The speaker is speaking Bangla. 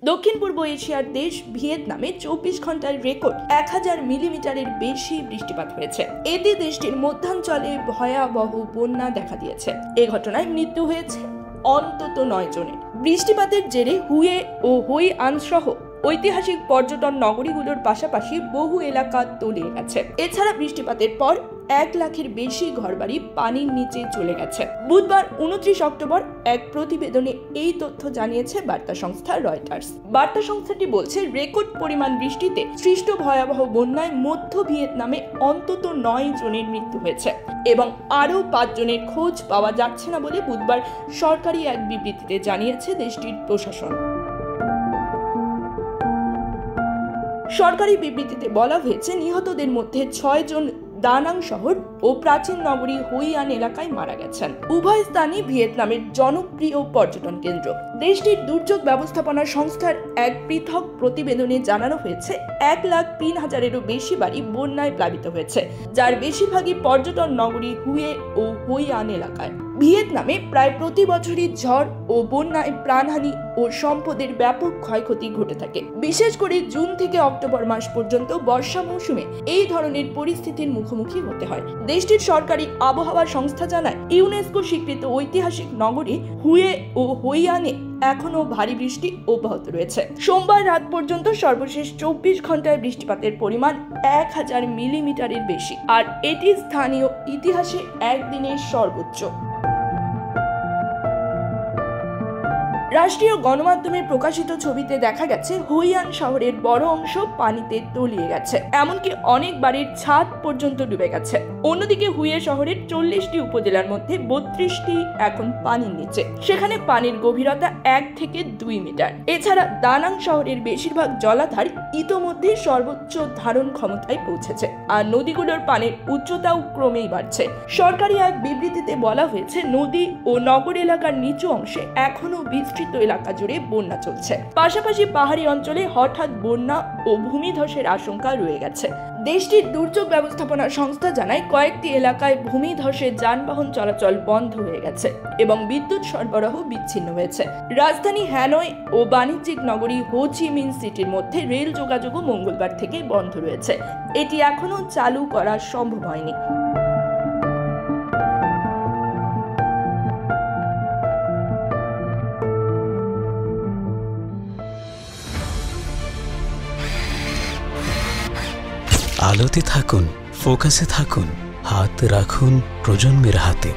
দক্ষিণ পূর্ব এশিয়ার দেশ ভিয়েতনামে 24 ঘন্টার রেকর্ড 1000 মিলিমিটারের বেশি বৃষ্টিপাত হয়েছে। এতে দেশটির মধ্যাঞ্চলে ভয়াবহ বন্যা দেখা দিয়েছে। এ ঘটনায় মৃত্যু হয়েছে অন্তত 9 জনের। বৃষ্টিপাতের জেরে হুয়ে ও হুই আন সহ ঐতিহাসিক পর্যটন নগরীগুলোর পাশাপাশি বহু এলাকা তলিয়ে গেছে। এছাড়া বৃষ্টিপাতের পর 1 লাখের বেশি ঘরবাড়ি পানির নিচে চলে গেছে। বুধবার 29 অক্টোবর এক প্রতিবেদনে এই তথ্য জানিয়েছে বার্তা সংস্থা রয়টার্স। বার্তা সংস্থাটি বলছে, রেকর্ড পরিমাণ বৃষ্টিতে সৃষ্ট ভয়াবহ বন্যায় মধ্য ভিয়েতনামে অন্তত 9 জনের মৃত্যু হয়েছে এবং আরও 5 জনের খোঁজ পাওয়া যাচ্ছে না বলে বুধবার সরকারি এক বিবৃতিতে জানিয়েছে দেশটির প্রশাসন। সরকারি বিবৃতিতে বলা হয়েছে, নিহতদের মধ্যে 6 জন দানাং শহর ও প্রাচীন নগরী হুই আন এলাকায় মারা গেছেন। উভয় স্থানই ভিয়েতনামের জনপ্রিয় পর্যটন কেন্দ্র। দেশটির দুর্যোগ ব্যবস্থাপনা সংস্থার এক পৃথক প্রতিবেদনে জানানো হয়েছে, 1,03,000-এরও বেশি বাড়ি বন্যায় প্লাবিত হয়েছে, যার বেশিরভাগই পর্যটন নগরী হুয়ে ও হুই আন এলাকায়। ভিয়েতনামে প্রায় প্রতি বছরই ঝড় ও বন্যায় প্রাণহানি ও সম্পদের ব্যাপক ক্ষয়ক্ষতি ঘটে থাকে। বিশেষ করে জুন থেকে অক্টোবর মাস পর্যন্ত বর্ষা মৌসুমে এই ধরনের পরিস্থিতির মুখোমুখি হতে হয়। দেশটির সরকারি আবহাওয়া সংস্থা জানায়, ইউনেস্কো স্বীকৃত ঐতিহাসিক নগরী হুয়ে ও হুই আনে এখনো ভারী বৃষ্টি অব্যাহত রয়েছে। সোমবার রাত পর্যন্ত সর্বশেষ 24 ঘন্টায় বৃষ্টিপাতের পরিমাণ 1000 মিলিমিটারের বেশি, আর এটি স্থানীয় ইতিহাসে একদিনের সর্বোচ্চ। রাষ্ট্রীয় গণমাধ্যমে প্রকাশিত ছবিতে দেখা গেছে, হুই আন শহরের বড় অংশ পানিতে তলিয়ে গেছে, এমনকি অনেক বাড়ির ছাদ পর্যন্ত ডুবে গেছে। অন্যদিকে হুয়ে শহরের 40টি উপজেলার মধ্যে 32টি এখন পানির নিচে, সেখানে পানির গভীরতা 1 থেকে 2 মিটার। এছাড়া দানাং শহরের বেশিরভাগ জলাধার ইতোমধ্যে সর্বোচ্চ ধারণ ক্ষমতায় পৌঁছেছে, আর নদীগুলোর পানির উচ্চতাও ক্রমেই বাড়ছে। সরকারি এক বিবৃতিতে বলা হয়েছে, নদী ও নগর এলাকার নিচু অংশে এখনো বিস্তৃত এলাকা জুড়ে বন্যা চলছে। পাশাপাশি পাহাড়ি অঞ্চলে হঠাৎ বন্যা ও ভূমিধসের আশঙ্কা রয়ে গেছে। দেশটির দুর্যোগ ব্যবস্থাপনা সংস্থা জানায়, কয়েকটি এলাকায় ভূমিধসে যানবাহন চলাচল বন্ধ হয়ে গেছে এবং বিদ্যুৎ সরবরাহ বিচ্ছিন্ন হয়েছে। রাজধানী হ্যানয় ও বাণিজ্যিক নগরী হো চি মিন সিটির মধ্যে রেল যোগাযোগও মঙ্গলবার থেকে বন্ধ রয়েছে। এটি এখনো চালু করা সম্ভব হয়নি। আলোতে থাকুন, ফোকাসে থাকুন, হাত রাখুন প্রজন্মের হাতে।